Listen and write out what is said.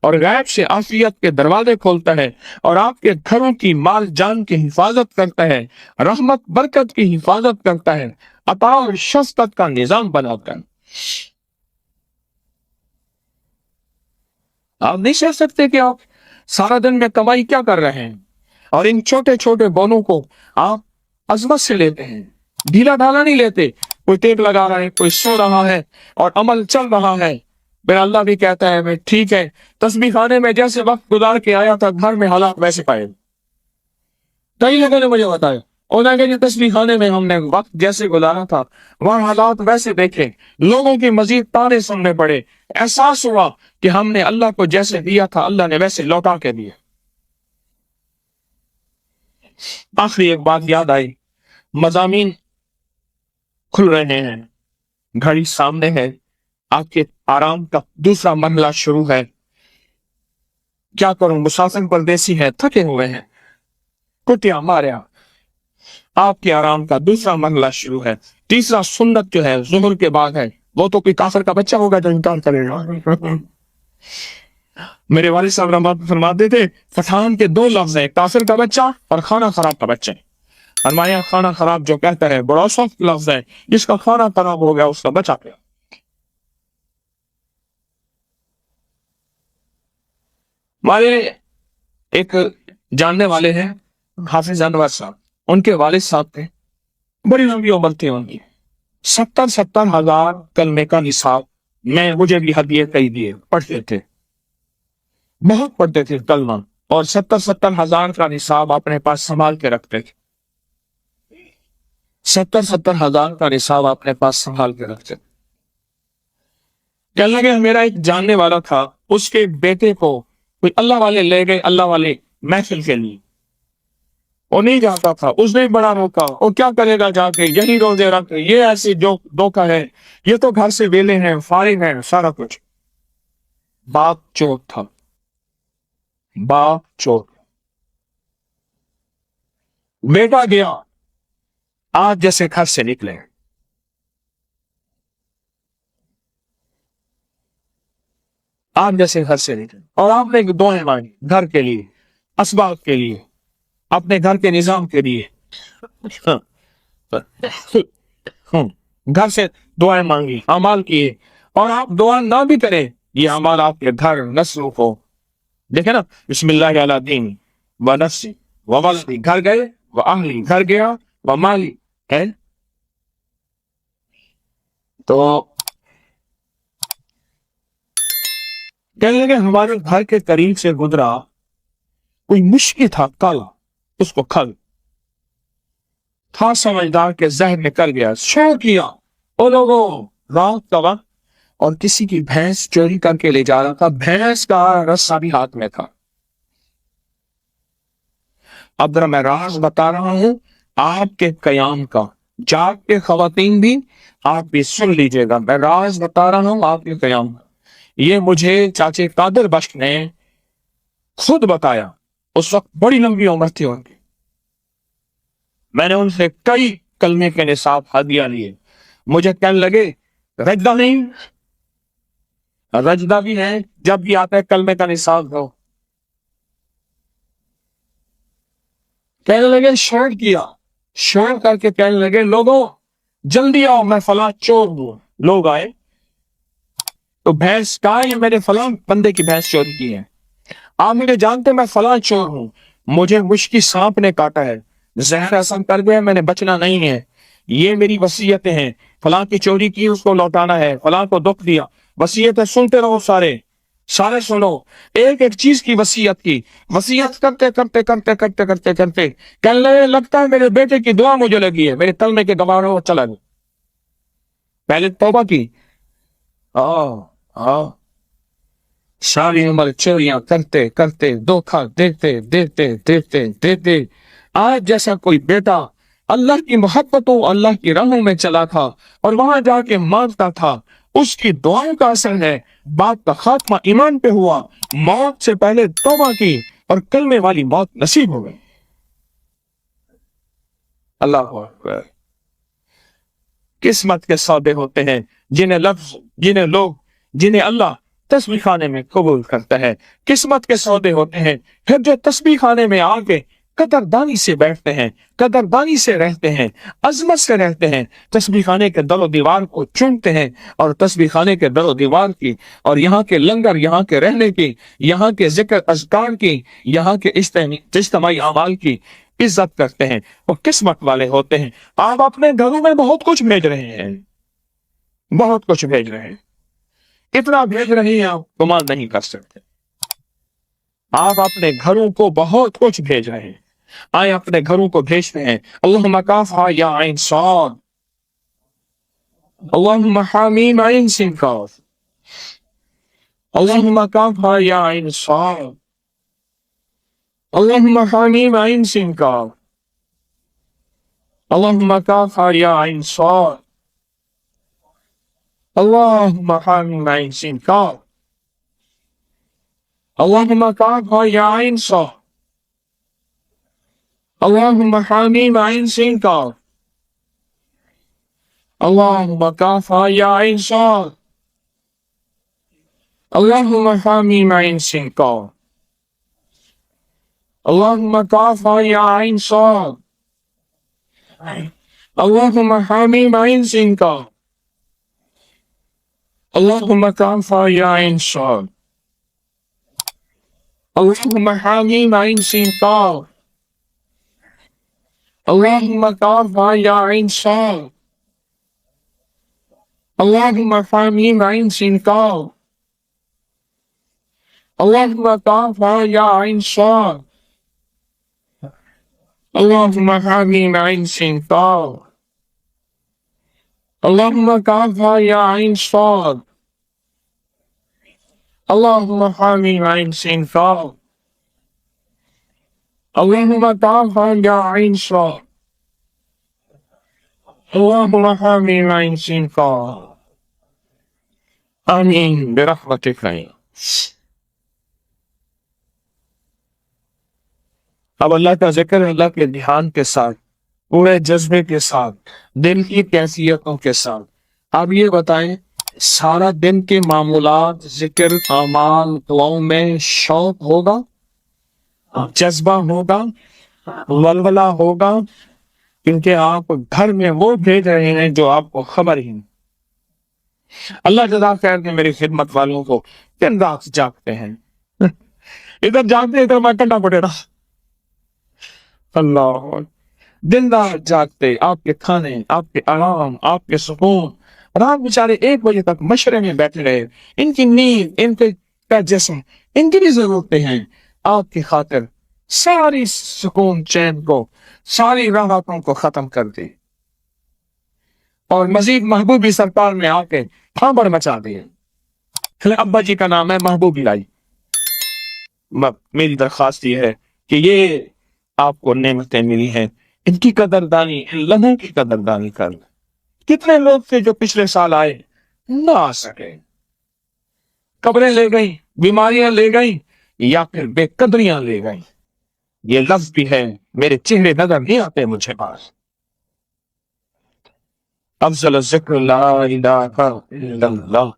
اور غیب سے عافیت کے دروازے کھولتا ہے اور آپ کے گھروں کی مال جان کی حفاظت کرتا ہے، رحمت برکت کی حفاظت کرتا ہے، عطا اور شفقت کا نظام بناتا ہے۔ آپ نہیں سوچ سکتے کہ آپ سارا دن میں کمائی کیا کر رہے ہیں، اور ان چھوٹے چھوٹے بونوں کو آپ عظمت سے لیتے ہیں، ڈھیلا ڈھالا نہیں لیتے۔ کوئی ٹیپ لگا رہا ہے، کوئی سو رہا ہے اور عمل چل رہا ہے، پھر اللہ بھی کہتا ہے میں ٹھیک ہے، تسبیح خانے میں جیسے وقت گزار کے آیا تھا گھر میں حالات ویسے پائے۔ کئی لوگوں نے مجھے بتایا انہوں نے کہ تسبیح خانے میں ہم نے وقت جیسے گزارا تھا وہاں حالات ویسے دیکھے، لوگوں کی مزید تانے سننے پڑے، احساس ہوا کہ ہم نے اللہ کو جیسے دیا تھا اللہ نے ویسے لوٹا کے دیا۔ آخری ایک بات یاد آئی، مضامین کھل رہے ہیں، گھڑی سامنے ہے، آپ کے آرام کا دوسرا مرحلہ شروع ہے۔ کیا کروں، مسافر پردیسی ہے، تھکے ہوئے ہیں، کٹیا ماریا، آپ کے آرام کا دوسرا مرحلہ شروع ہے۔ تیسرا سنت جو ہے ظہر کے بعد ہے، وہ تو کوئی کافر کا بچہ ہوگا جو انکار کرے گا۔ میرے والد صاحب رحمۃ فرماتے تھے پٹھان کے دو لفظ ہیں، کافر کا بچہ اور کھانا خراب کا بچہ۔ فرمایا کھانا خراب جو کہتا ہے بڑا سخت لفظ ہے، جس کا کھانا خراب ہو گیا اس کا بچہ پیا۔ ہمارے ایک جاننے والے ہیں حافظ انور صاحب، ان کے والد صاحب تھے، بڑی لمبی عمر تھی ان کی، 70,000 کلمے کا نصاب میں مجھے بھی ہدیے کئی دیے، پڑھتے تھے، بہت پڑھتے تھے کلمہ، اور 70,000 کا نصاب اپنے پاس سنبھال کے رکھتے تھے، 70,000 کا نصاب اپنے پاس سنبھال کے رکھتے تھے۔ کہنے لگے میرا ایک جاننے والا تھا، اس کے بیٹے کو کوئی اللہ والے لے گئے، اللہ والے محفل کے لیے، وہ نہیں جاتا تھا، اس نے بڑا روکا، وہ کیا کرے گا جا کے، یہی روزے رکھ، یہ ایسی جو دھوکہ ہے، یہ تو گھر سے ویلے ہیں، فارغ ہیں، سارا کچھ۔ باپ چور تھا، باپ چور، بیٹا گیا، آج جیسے گھر سے نکلے، آپ جیسے گھر سے نکلے، اور آپ نے دعائیں مانگی گھر کے لیے، اسباب کے لیے، اپنے گھر کے نظام کے لیے، گھر سے دعائیں مانگی، اعمال کیے، اور آپ دعا نہ بھی کریں یہ اعمال آپ کے گھر نسلوں کو دیکھیں نا، بسم اللہ علی دین و نفسی و ولدی، گھر گئے و اہلی، گھر گیا و مالی ہے۔ تو کہنے لگے ہمارے گھر کے قریب سے گزرا کوئی مشکی تھا کالا، اس کو کھل تھا، سمجھدار کے ذہن میں کر گیا، شو کیا، او لوگوں رات کا وقت، اور کسی کی بھینس چوری کر کے لے جا رہا تھا، بھینس کا رسا بھی ہاتھ میں تھا۔ اب ذرا میں راز بتا رہا ہوں آپ کے قیام کا، جاگ کے خواتین بھی آپ بھی سن لیجئے گا، میں راز بتا رہا ہوں آپ کے قیام کا۔ یہ مجھے چاچے قادر بخش نے خود بتایا، اس وقت بڑی لمبی عمر تھی ان کی، میں نے ان سے کئی کلمے کے نصاب ہدیہ لیے، مجھے کہنے لگے رجدہ نہیں، رجدہ بھی ہے، جب بھی آتا ہے کلمے کا نصاب دو، کہنے لگے شور کیا، شور کر کے کہنے لگے لوگوں جلدی آؤ میں فلاں چور ہوں۔ لوگ آئے تو بھینس کہا یہ میں نے فلاں بندے کی بھینس چوری کی ہے، آپ مجھے جانتے میں فلاں چور ہوں، مجھے مشکی سانپ نے کاٹا ہے، زہر اثر کر گیا، میں نے بچنا نہیں ہے، یہ میری وصیتیں ہیں، فلاں کی چوری کی اس کو لوٹانا ہے، فلاں کو دکھ دیا، وصیتیں سنتے رہو، سارے سنو، ایک ایک چیز کی وصیت کی، وصیت کرتے کرتے کرتے کرتے کرتے کرتے کہنے لگے لگتا ہے میرے بیٹے کی دعا مجھے لگی ہے، میرے کلمے کے گواہ وہ چلا گیا، پہلے توبہ کی، ساری عمر چوریاں کرتے کرتے، دھوکہ دیتے دیتے دیتے دیتے، آج جیسا کوئی بیٹا اللہ کی محبتوں اللہ کی راہوں میں چلا تھا اور وہاں جا کے مانگتا تھا، اس کی دعاؤں کا اثر ہے، باپ کا خاتمہ ایمان پہ ہوا، موت سے پہلے توبہ کی اور کلمے والی موت نصیب ہو گئی۔ اللہ اکبر، قسمت کے سودے ہوتے ہیں جنہیں لفظ، جنہیں لوگ، جنہیں اللہ تسبیح خانے میں قبول کرتا ہے. قسمت کے سودے ہوتے ہیں. پھر جو تسبیح خانے میں آ کے قدردانی سے بیٹھتے ہیں, قدردانی سے رہتے ہیں, عظمت سے رہتے ہیں, تسبیح خانے کے در و دیوار کو چنتے ہیں, اور تسبیح خانے کے در و دیوار کی اور یہاں کے لنگر, یہاں کے رہنے کی, یہاں کے ذکر اذکار کی, یہاں کے اجتماعی اعمال کی عزت کرتے ہیں, وہ قسمت والے ہوتے ہیں. آپ اپنے گھروں میں بہت کچھ بھیج رہے ہیں, بہت کچھ بھیج رہے ہیں, اتنا بھیج رہے ہیں آپ گمان نہیں کر سکتے. آپ اپنے گھروں کو بہت کچھ بھیج رہے ہیں. آئے اپنے گھروں کو بھیجتے ہیں. اللہم کافہا یا عین صاد, اللہم حامیم عین سین کاف, اللہم کافہا یا عین صاد, اللہم حامیم عین سین کاف, اللہم کافہا یا عین صاد, اللہم حامیم عین سین کاف, اللہم کافہا یا عین صاد, اللہم حامیم عین سین کاف, اللہم کافہا یا عین صاد, اللہم حامیم عین سین کاف, اللہم کافہا یا عین صاد, اللہم حامیم عین سین کاف, اللہم کافہا یا عین صاد, اللہم حامیم عین سین کاف, اللہم کافہا یا عین صاد, اللہم حامیم عین سین کاف, اللہم کافہا یا عین صاد, اللہم حامیم عین سین کاف, اللہم کافہا یا عین صاد, اللہم حامیم عین سین کاف, اللہم کافہا یا عین صاد, اللہم حامیم عین سین کاف. آمین برحمتک. اب اللہ کا ذکر, اللہ کے دھیان کے ساتھ, پورے جذبے کے ساتھ, دل کی کیفیتوں کے ساتھ. آپ یہ بتائیں, سارا دن کے معمولات, ذکر, اعمال, دعاؤں میں شوق ہوگا, جذبہ ہوگا, ولولہ ہوگا, کیونکہ آپ گھر میں وہ بھیج رہے ہیں جو آپ کو خبر ہی نہیں. اللہ جزا خیر دے میری خدمت والوں کو, دن رات جاگتے ہیں, ادھر جاگتے ادھر میں کنڈا پڑے رہا. اللہ, دن رات جاگتے, آپ کے کھانے, آپ کے آرام, آپ کے سکون. رات بیچارے 1 بجے تک مشورے میں بیٹھے رہے, ان کی نیند, ان کا جسم, ان کی بھی ضرورتیں ہیں. آپ کی خاطر ساری سکون چین کو, ساری راحتوں کو ختم کر دی, اور مزید محبوبی سرکار میں آ کے بھانبڑ مچا دی. ابا جی کا نام ہے محبوبی لائی. میری درخواست یہ ہے کہ یہ آپ کو نعمتیں ملی ہیں, ان کی قدردانی, ان لمحوں کی قدردانی کر. کتنے لوگ تھے جو پچھلے سال آئے, نہ آ سکے, قبریں لے گئی, بیماریاں لے گئیں, یا پھر بے قدریاں لے گئیں. یہ لفظ بھی ہے, میرے چہرے نظر نہیں آتے مجھے پاس. افضل الذکر لا الہ الا اللہ.